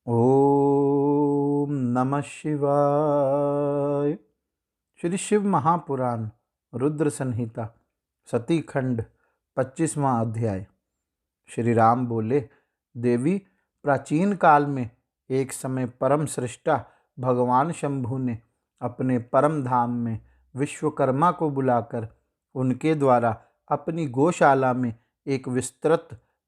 ओम नमः शिवाय। श्री शिव महापुराण रुद्र संहिता सती खंड 25वां अध्याय। श्री राम बोले, देवी, प्राचीन काल में एक समय परम सृष्टा भगवान शंभु ने अपने परम धाम में विश्वकर्मा को बुलाकर उनके द्वारा अपनी गौशाला में एक विस्तृत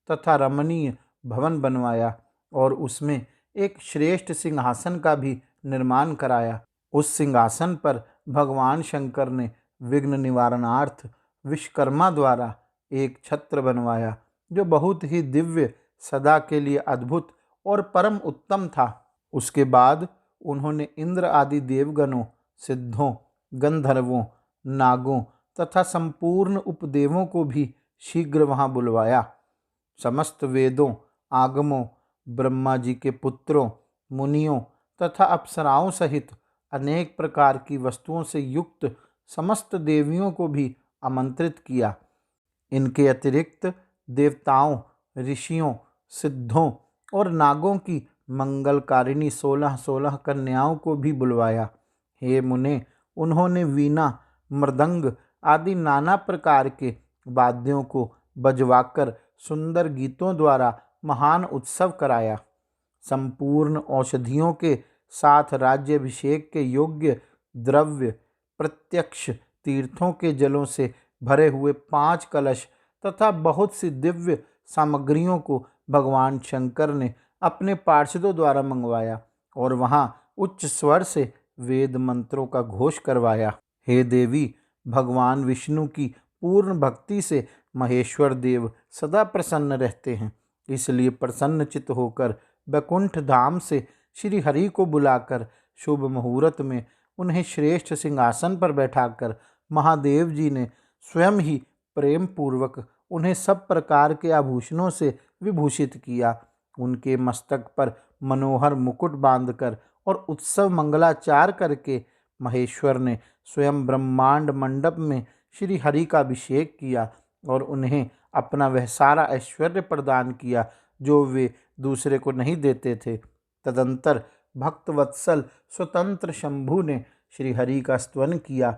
तथा रमणीय भवन बनवाया और उसमें एक श्रेष्ठ सिंहासन का भी निर्माण कराया। उस सिंहासन पर भगवान शंकर ने विघ्न निवारणार्थ विश्वकर्मा द्वारा एक छत्र बनवाया, जो बहुत ही दिव्य, सदा के लिए अद्भुत और परम उत्तम था। उसके बाद उन्होंने इंद्र आदि देवगणों, सिद्धों, गंधर्वों, नागों तथा संपूर्ण उपदेवों को भी शीघ्र वहां बुलवाया। समस्त वेदों, आगमों, ब्रह्मा जी के पुत्रों, मुनियों तथा अप्सराओं सहित अनेक प्रकार की वस्तुओं से युक्त समस्त देवियों को भी आमंत्रित किया। इनके अतिरिक्त देवताओं, ऋषियों, सिद्धों और नागों की मंगलकारिणी 16 कन्याओं को भी बुलवाया। हे मुने, उन्होंने वीणा, मृदंग आदि नाना प्रकार के वाद्यों को बजवाकर सुंदर गीतों द्वारा महान उत्सव कराया। संपूर्ण औषधियों के साथ राज्याभिषेक के योग्य द्रव्य, प्रत्यक्ष तीर्थों के जलों से भरे हुए 5 कलश तथा बहुत सी दिव्य सामग्रियों को भगवान शंकर ने अपने पार्षदों द्वारा मंगवाया और वहां उच्च स्वर से वेद मंत्रों का घोष करवाया। हे देवी, भगवान विष्णु की पूर्ण भक्ति से महेश्वर देव सदा प्रसन्न रहते हैं। इसलिए प्रसन्नचित्त होकर वैकुंठ धाम से श्री हरि को बुलाकर शुभ मुहूर्त में उन्हें श्रेष्ठ सिंहासन पर बैठाकर महादेव जी ने स्वयं ही प्रेम पूर्वक उन्हें सब प्रकार के आभूषणों से विभूषित किया। उनके मस्तक पर मनोहर मुकुट बांधकर और उत्सव मंगलाचार करके महेश्वर ने स्वयं ब्रह्मांड मंडप में श्री हरि का अभिषेक किया और उन्हें अपना वह सारा ऐश्वर्य प्रदान किया जो वे दूसरे को नहीं देते थे। तदंतर भक्तवत्सल स्वतंत्र शंभु ने श्री हरि का स्तवन किया।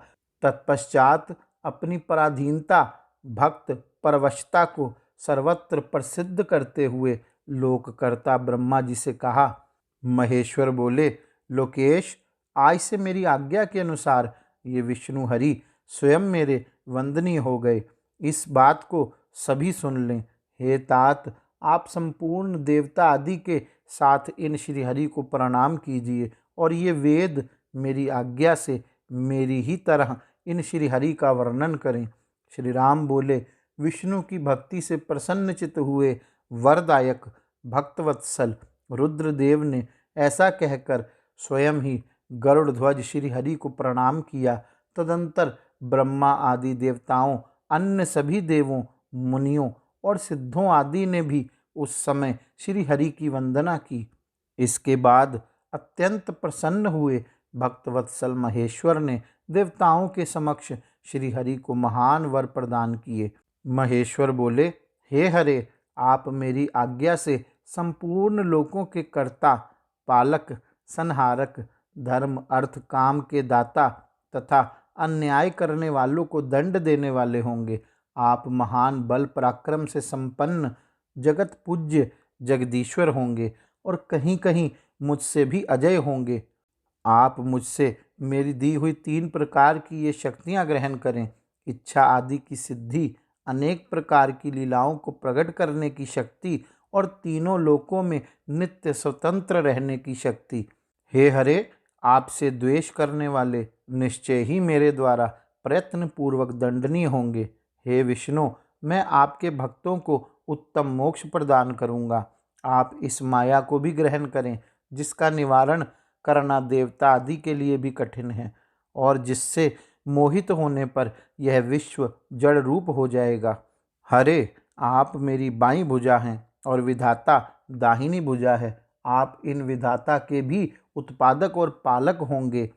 तत्पश्चात अपनी पराधीनता, भक्त परवशता को सर्वत्र प्रसिद्ध करते हुए लोककर्ता ब्रह्मा जी से कहा। महेश्वर बोले, लोकेश, आज से मेरी आज्ञा के अनुसार ये विष्णु हरि स्वयं मेरे वंदनीय हो गए। इस बात को सभी सुन लें। हे तात, आप संपूर्ण देवता आदि के साथ इन श्री हरि को प्रणाम कीजिए और ये वेद मेरी आज्ञा से मेरी ही तरह इन श्री हरि का वर्णन करें। श्री राम बोले, विष्णु की भक्ति से प्रसन्नचित हुए वरदायक भक्तवत्सल रुद्रदेव ने ऐसा कहकर स्वयं ही गरुड़ ध्वज श्री हरि को प्रणाम किया। तदंतर ब्रह्मा आदि देवताओं, अन्य सभी देवों, मुनियों और सिद्धों आदि ने भी उस समय श्री हरि की वंदना की। इसके बाद अत्यंत प्रसन्न हुए भक्तवत्सल महेश्वर ने देवताओं के समक्ष श्री हरि को महान वर प्रदान किए। महेश्वर बोले, हे हरे, आप मेरी आज्ञा से संपूर्ण लोकों के कर्ता, पालक, संहारक, धर्म अर्थ काम के दाता तथा अन्याय करने वालों को दंड देने वाले होंगे। आप महान बल पराक्रम से संपन्न जगत पूज्य जगदीश्वर होंगे और कहीं कहीं मुझसे भी अजय होंगे। आप मुझसे मेरी दी हुई 3 प्रकार की ये शक्तियाँ ग्रहण करें। इच्छा आदि की सिद्धि, अनेक प्रकार की लीलाओं को प्रकट करने की शक्ति और तीनों लोकों में नित्य स्वतंत्र रहने की शक्ति। हे हरे, आपसे द्वेष करने वाले निश्चय ही मेरे द्वारा प्रयत्न पूर्वक दंडनीय होंगे। हे विष्णु, मैं आपके भक्तों को उत्तम मोक्ष प्रदान करूंगा। आप इस माया को भी ग्रहण करें जिसका निवारण करना देवता आदि के लिए भी कठिन है और जिससे मोहित होने पर यह विश्व जड़ रूप हो जाएगा। हरे, आप मेरी बाईं भुजा हैं और विधाता दाहिनी भुजा है। आप इन विधाता के भी उत्पादक और पालक होंगे।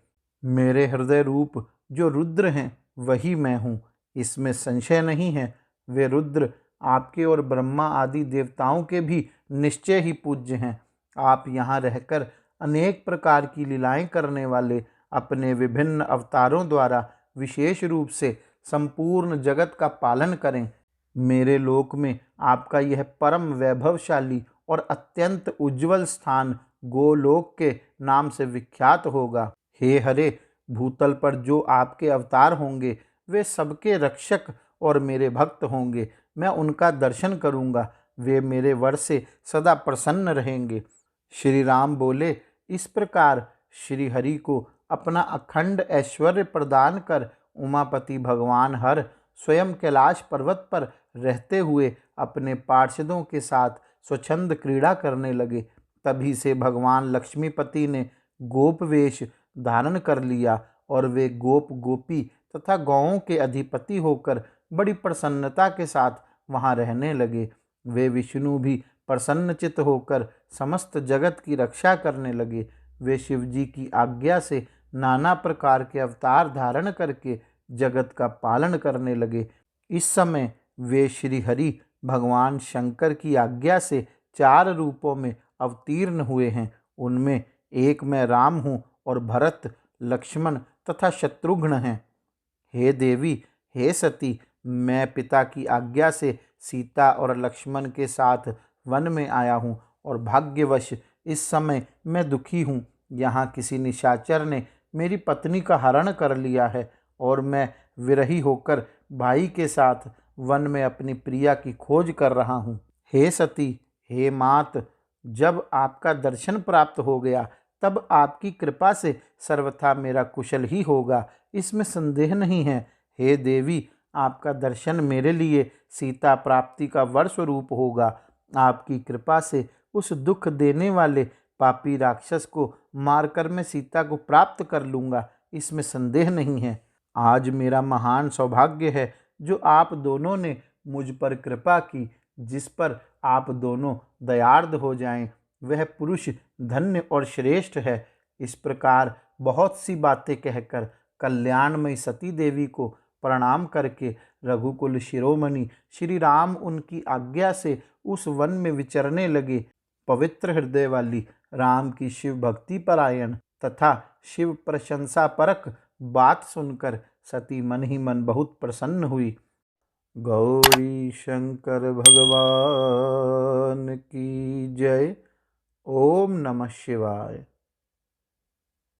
मेरे हृदय रूप जो रुद्र हैं वही मैं हूँ, इसमें संशय नहीं है। वे रुद्र आपके और ब्रह्मा आदि देवताओं के भी निश्चय ही पूज्य हैं। आप यहाँ रहकर अनेक प्रकार की लीलाएं करने वाले अपने विभिन्न अवतारों द्वारा विशेष रूप से संपूर्ण जगत का पालन करें। मेरे लोक में आपका यह परम वैभवशाली और अत्यंत उज्जवल स्थान गोलोक के नाम से विख्यात होगा। हे हरे, भूतल पर जो आपके अवतार होंगे वे सबके रक्षक और मेरे भक्त होंगे। मैं उनका दर्शन करूंगा, वे मेरे वर से सदा प्रसन्न रहेंगे। श्री राम बोले, इस प्रकार श्री हरि को अपना अखंड ऐश्वर्य प्रदान कर उमापति भगवान हर स्वयं कैलाश पर्वत पर रहते हुए अपने पार्षदों के साथ स्वच्छंद क्रीड़ा करने लगे। तभी से भगवान लक्ष्मीपति ने गोप वेश धारण कर लिया और वे गोप गोपी तथा गौओं के अधिपति होकर बड़ी प्रसन्नता के साथ वहां रहने लगे। वे विष्णु भी प्रसन्नचित्त होकर समस्त जगत की रक्षा करने लगे। वे शिव जी की आज्ञा से नाना प्रकार के अवतार धारण करके जगत का पालन करने लगे। इस समय वे श्री हरि भगवान शंकर की आज्ञा से 4 रूपों में अवतीर्ण हुए हैं। उनमें एक मैं राम हूँ और भरत, लक्ष्मण तथा शत्रुघ्न हैं। हे देवी, हे सती, मैं पिता की आज्ञा से सीता और लक्ष्मण के साथ वन में आया हूँ और भाग्यवश इस समय मैं दुखी हूँ। यहाँ किसी निशाचर ने मेरी पत्नी का हरण कर लिया है और मैं विरही होकर भाई के साथ वन में अपनी प्रिया की खोज कर रहा हूँ। हे सती, हे मात, जब आपका दर्शन प्राप्त हो गया तब आपकी कृपा से सर्वथा मेरा कुशल ही होगा, इसमें संदेह नहीं है। हे देवी, आपका दर्शन मेरे लिए सीता प्राप्ति का वर स्वरूप होगा। आपकी कृपा से उस दुख देने वाले पापी राक्षस को मारकर मैं सीता को प्राप्त कर लूँगा, इसमें संदेह नहीं है। आज मेरा महान सौभाग्य है जो आप दोनों ने मुझ पर कृपा की। जिस पर आप दोनों दयार्द हो जाएं, वह पुरुष धन्य और श्रेष्ठ है। इस प्रकार बहुत सी बातें कहकर कल्याणमयी सती देवी को प्रणाम करके रघुकुल शिरोमणि श्री राम उनकी आज्ञा से उस वन में विचरने लगे। पवित्र हृदय वाली राम की शिव भक्ति परायण तथा शिव प्रशंसा परक बात सुनकर सती मन ही मन बहुत प्रसन्न हुई। गौरी शंकर भगवान की जय। ओम नमः शिवाय।